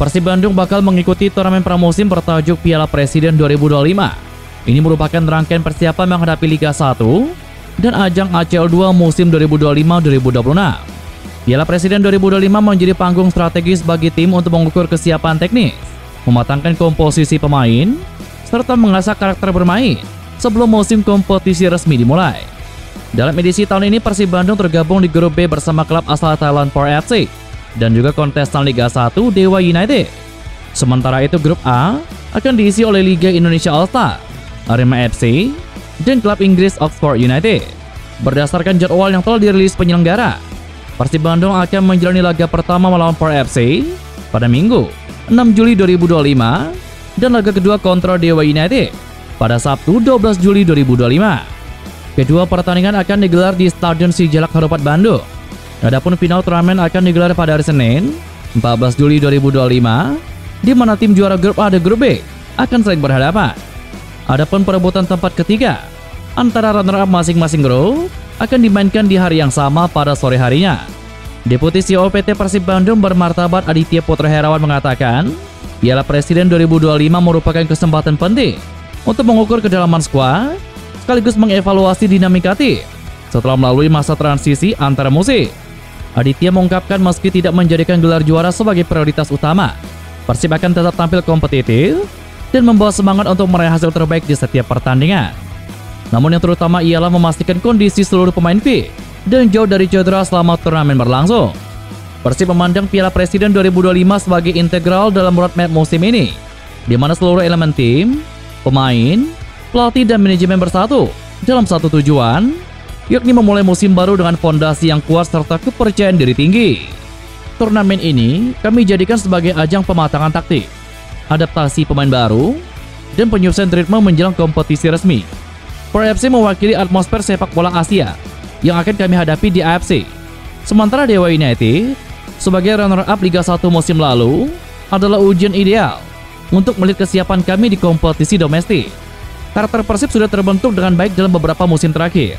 Persib Bandung bakal mengikuti turnamen pramusim bertajuk Piala Presiden 2025. Ini merupakan rangkaian persiapan menghadapi Liga 1 dan ajang ACL 2 musim 2025-2026. Piala Presiden 2025 menjadi panggung strategis bagi tim untuk mengukur kesiapan teknis, mematangkan komposisi pemain, serta mengasah karakter bermain sebelum musim kompetisi resmi dimulai. Dalam edisi tahun ini, Persib Bandung tergabung di grup B bersama klub asal Thailand Por FC dan juga kontestan Liga 1 Dewa United. Sementara itu grup A akan diisi oleh Liga Indonesia All-Star, Arema FC, dan klub Inggris Oxford United. Berdasarkan jadwal yang telah dirilis penyelenggara, Persib Bandung akan menjalani laga pertama melawan Por FC pada Minggu 6 Juli 2025 dan laga kedua kontra Dewa United pada Sabtu 12 Juli 2025. Kedua pertandingan akan digelar di Stadion Sijalak Harupat Bandung. Adapun final turnamen akan digelar pada hari Senin 14 Juli 2025, di mana tim juara grup A dan grup B akan saling berhadapan. Adapun perebutan tempat ketiga antara runner-up masing-masing grup akan dimainkan di hari yang sama pada sore harinya. Deputi CEO PT Persib Bandung bermartabat Aditya Putra Herawan mengatakan, Piala Presiden 2025 merupakan kesempatan penting untuk mengukur kedalaman skuad sekaligus mengevaluasi dinamika tim setelah melalui masa transisi antara musim. Aditya mengungkapkan meski tidak menjadikan gelar juara sebagai prioritas utama, Persib akan tetap tampil kompetitif dan membawa semangat untuk meraih hasil terbaik di setiap pertandingan. Namun yang terutama ialah memastikan kondisi seluruh pemain fit dan jauh dari cedera selama turnamen berlangsung. Persib memandang Piala Presiden 2025 sebagai integral dalam roadmap musim ini, di mana seluruh elemen tim, pemain, pelatih dan manajemen bersatu dalam satu tujuan, yakni memulai musim baru dengan fondasi yang kuat serta kepercayaan diri tinggi. Turnamen ini kami jadikan sebagai ajang pematangan taktik, adaptasi pemain baru, dan penyusunan ritme menjelang kompetisi resmi. Por FC mewakili atmosfer sepak bola Asia yang akan kami hadapi di AFC. Sementara Dewa United sebagai runner-up Liga 1 musim lalu adalah ujian ideal untuk melihat kesiapan kami di kompetisi domestik. Karakter Persib sudah terbentuk dengan baik dalam beberapa musim terakhir.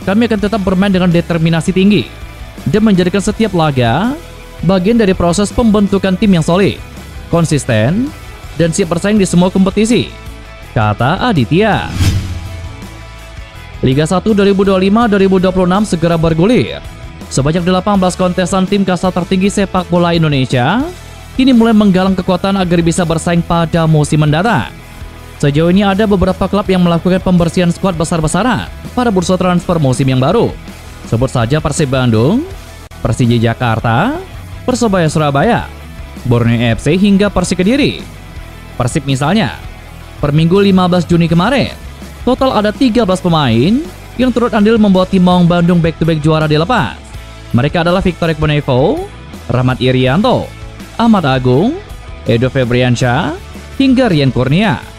Kami akan tetap bermain dengan determinasi tinggi dan menjadikan setiap laga bagian dari proses pembentukan tim yang solid, konsisten, dan siap bersaing di semua kompetisi, kata Aditya. Liga 1 2025-2026 segera bergulir. Sebanyak 18 kontestan tim kasta tertinggi sepak bola Indonesia kini mulai menggalang kekuatan agar bisa bersaing pada musim mendatang. Sejauh ini ada beberapa klub yang melakukan pembersihan skuad besar-besaran pada bursa transfer musim yang baru. Sebut saja Persib Bandung, Persija Jakarta, Persebaya Surabaya, Borneo FC hingga Persik Kediri. Persib misalnya, per Minggu 15 Juni kemarin, total ada 13 pemain yang turut andil membawa tim Maung Bandung back-to-back juara dilepas. Mereka adalah Victor Ekbonevo, Rahmat Irianto, Ahmad Agung, Edo Febriansyah, hingga Rian Kurnia.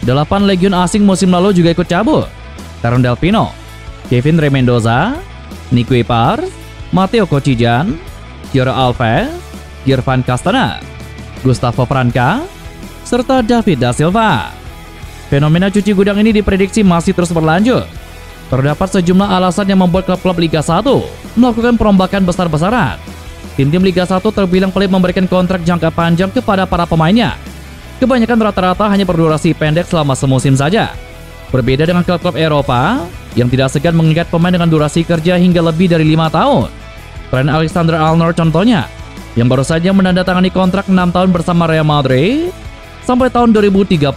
8 legion asing musim lalu juga ikut cabut. Taron Delpino, Kevin Remendoza, Nico Ipar, Matteo Kocijan, Giora Alves, Girvan Castana, Gustavo Franca, serta David Da Silva. Fenomena cuci gudang ini diprediksi masih terus berlanjut. Terdapat sejumlah alasan yang membuat klub-klub Liga 1 melakukan perombakan besar-besaran. Tim-tim Liga 1 terbilang pelit memberikan kontrak jangka panjang kepada para pemainnya. Kebanyakan rata-rata hanya berdurasi pendek selama semusim saja. Berbeda dengan klub-klub Eropa yang tidak segan mengikat pemain dengan durasi kerja hingga lebih dari 5 tahun. Trent Alexander-Arnold contohnya, yang baru saja menandatangani kontrak 6 tahun bersama Real Madrid sampai tahun 2031.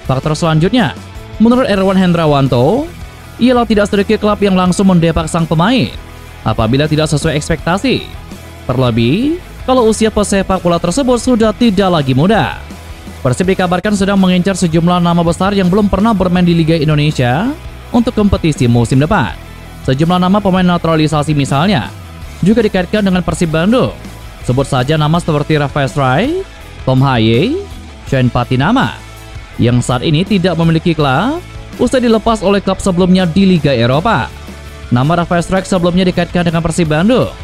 Faktor selanjutnya, menurut Erwan Hendrawanto, ialah tidak sedikit klub yang langsung mendepak sang pemain apabila tidak sesuai ekspektasi. Terlebih, kalau usia pesepak bola tersebut sudah tidak lagi muda. Persib dikabarkan sedang mengincar sejumlah nama besar yang belum pernah bermain di Liga Indonesia untuk kompetisi musim depan. Sejumlah nama pemain naturalisasi misalnya juga dikaitkan dengan Persib Bandung. Sebut saja nama seperti Rafael Strike, Tom Haye, Shane Patinama, yang saat ini tidak memiliki klub usai dilepas oleh klub sebelumnya di Liga Eropa. Nama Rafael Strike sebelumnya dikaitkan dengan Persib Bandung.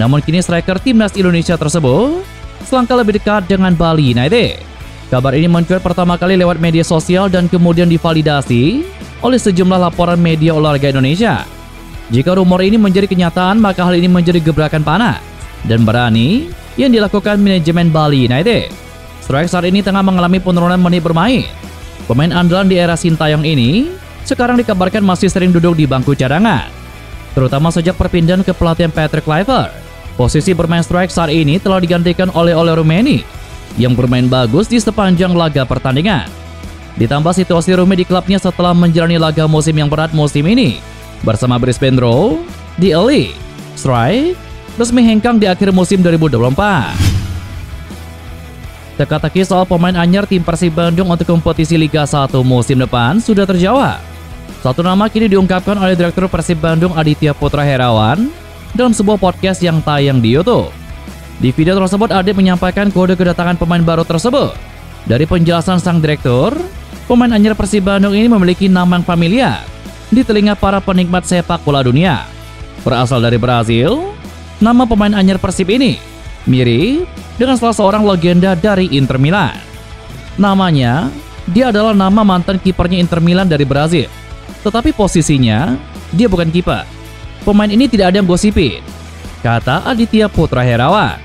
Namun kini striker timnas Indonesia tersebut selangkah lebih dekat dengan Bali United. Kabar ini muncul pertama kali lewat media sosial dan kemudian divalidasi oleh sejumlah laporan media olahraga Indonesia. Jika rumor ini menjadi kenyataan, maka hal ini menjadi gebrakan panas dan berani yang dilakukan manajemen Bali United. Strike saat ini tengah mengalami penurunan menit bermain. Pemain andalan di era Sintayong ini sekarang dikabarkan masih sering duduk di bangku cadangan, terutama sejak perpindahan ke pelatihan Patrick Kluivert. Posisi bermain strike saat ini telah digantikan oleh Rumeni yang bermain bagus di sepanjang laga pertandingan. Ditambah situasi rumit di klubnya setelah menjalani laga musim yang berat musim ini bersama Brisbane Roar di Elite. Strike resmi hengkang di akhir musim 2024. Teka-teki soal pemain anyar tim Persib Bandung untuk kompetisi Liga 1 musim depan sudah terjawab. Satu nama kini diungkapkan oleh Direktur Persib Bandung Aditya Putra Herawan dalam sebuah podcast yang tayang di YouTube. Di video tersebut, Adit menyampaikan kode kedatangan pemain baru tersebut. Dari penjelasan sang direktur, pemain anyar Persib Bandung ini memiliki nama yang familiar di telinga para penikmat sepak bola dunia. Berasal dari Brazil, nama pemain anyar Persib ini mirip dengan salah seorang legenda dari Inter Milan. Namanya, dia adalah nama mantan kipernya Inter Milan dari Brazil. Tetapi posisinya, dia bukan kiper. Pemain ini tidak ada yang gosipin, kata Aditya Putra Herawan.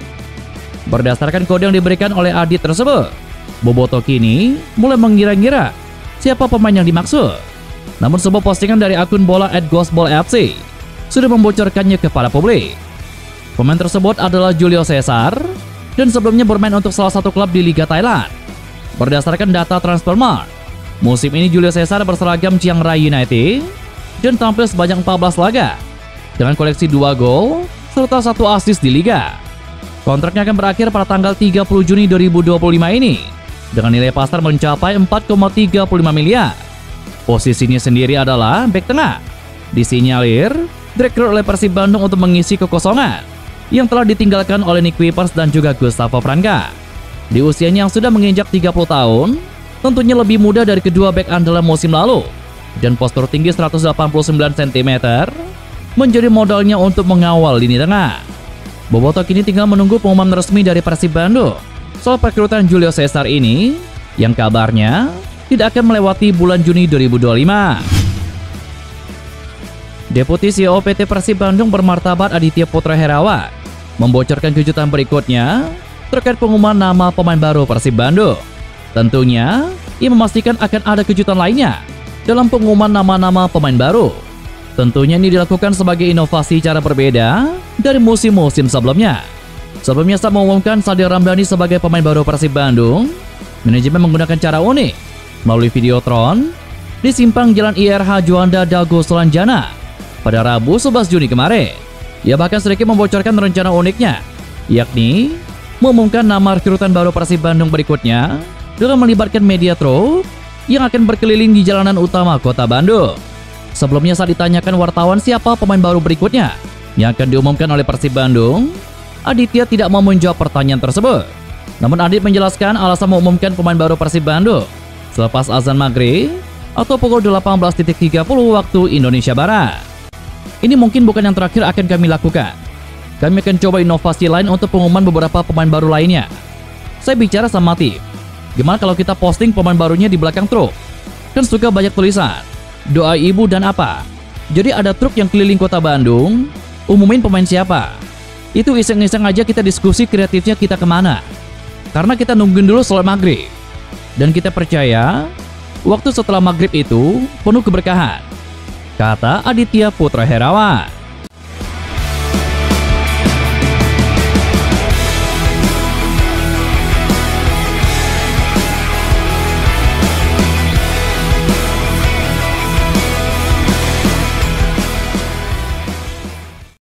Berdasarkan kode yang diberikan oleh Adit tersebut, Boboto kini mulai mengira-ngira siapa pemain yang dimaksud. Namun sebuah postingan dari akun bola @ghostballfc sudah membocorkannya kepada publik. Pemain tersebut adalah Julio Cesar dan sebelumnya bermain untuk salah satu klub di Liga Thailand. Berdasarkan data Transfermarkt, musim ini Julio Cesar berseragam Chiang Rai United dan tampil sebanyak 14 laga dengan koleksi 2 gol serta 1 assist di Liga. Kontraknya akan berakhir pada tanggal 30 Juni 2025 ini dengan nilai pasar mencapai 4,35 miliar. Posisinya sendiri adalah bek tengah. Disinyalir direkrut oleh Persib Bandung untuk mengisi kekosongan yang telah ditinggalkan oleh Nick Kuipers dan juga Gustavo Franca. Di usianya yang sudah menginjak 30 tahun, tentunya lebih muda dari kedua bek andalan musim lalu, dan postur tinggi 189 cm menjadi modalnya untuk mengawal lini tengah. Boboto kini tinggal menunggu pengumuman resmi dari Persib Bandung soal perekrutan Julio Cesar ini, yang kabarnya tidak akan melewati bulan Juni 2025. Deputi CEO PT Persib Bandung bermartabat Aditya Putra Herawan membocorkan kejutan berikutnya terkait pengumuman nama pemain baru Persib Bandung. Tentunya, ia memastikan akan ada kejutan lainnya dalam pengumuman nama-nama pemain baru. Tentunya ini dilakukan sebagai inovasi cara berbeda dari musim-musim sebelumnya. Sebelumnya saat mengumumkan Sadil Ramdhani sebagai pemain baru Persib Bandung, manajemen menggunakan cara unik melalui videotron di simpang Jalan IRH Juanda Dago Selanjana pada Rabu 11 Juni kemarin. Ia bahkan sedikit membocorkan rencana uniknya, yakni mengumumkan nama rekrutan baru Persib Bandung berikutnya dengan melibatkan media truk yang akan berkeliling di jalanan utama kota Bandung. Sebelumnya saat ditanyakan wartawan siapa pemain baru berikutnya yang akan diumumkan oleh Persib Bandung, Aditya tidak mau menjawab pertanyaan tersebut. Namun Adit menjelaskan alasan mengumumkan pemain baru Persib Bandung selepas azan maghrib atau pukul 18.30 waktu Indonesia Barat. Ini mungkin bukan yang terakhir akan kami lakukan. Kami akan coba inovasi lain untuk pengumuman beberapa pemain baru lainnya. Saya bicara sama tim. Gimana kalau kita posting pemain barunya di belakang truk? Kan suka banyak tulisan, doa ibu dan apa. Jadi ada truk yang keliling kota Bandung, umumin pemain siapa. Itu iseng-iseng aja kita diskusi kreatifnya kita kemana. Karena kita nungguin dulu sholat maghrib. Dan kita percaya, waktu setelah maghrib itu penuh keberkahan, kata Aditya Putra Herawan.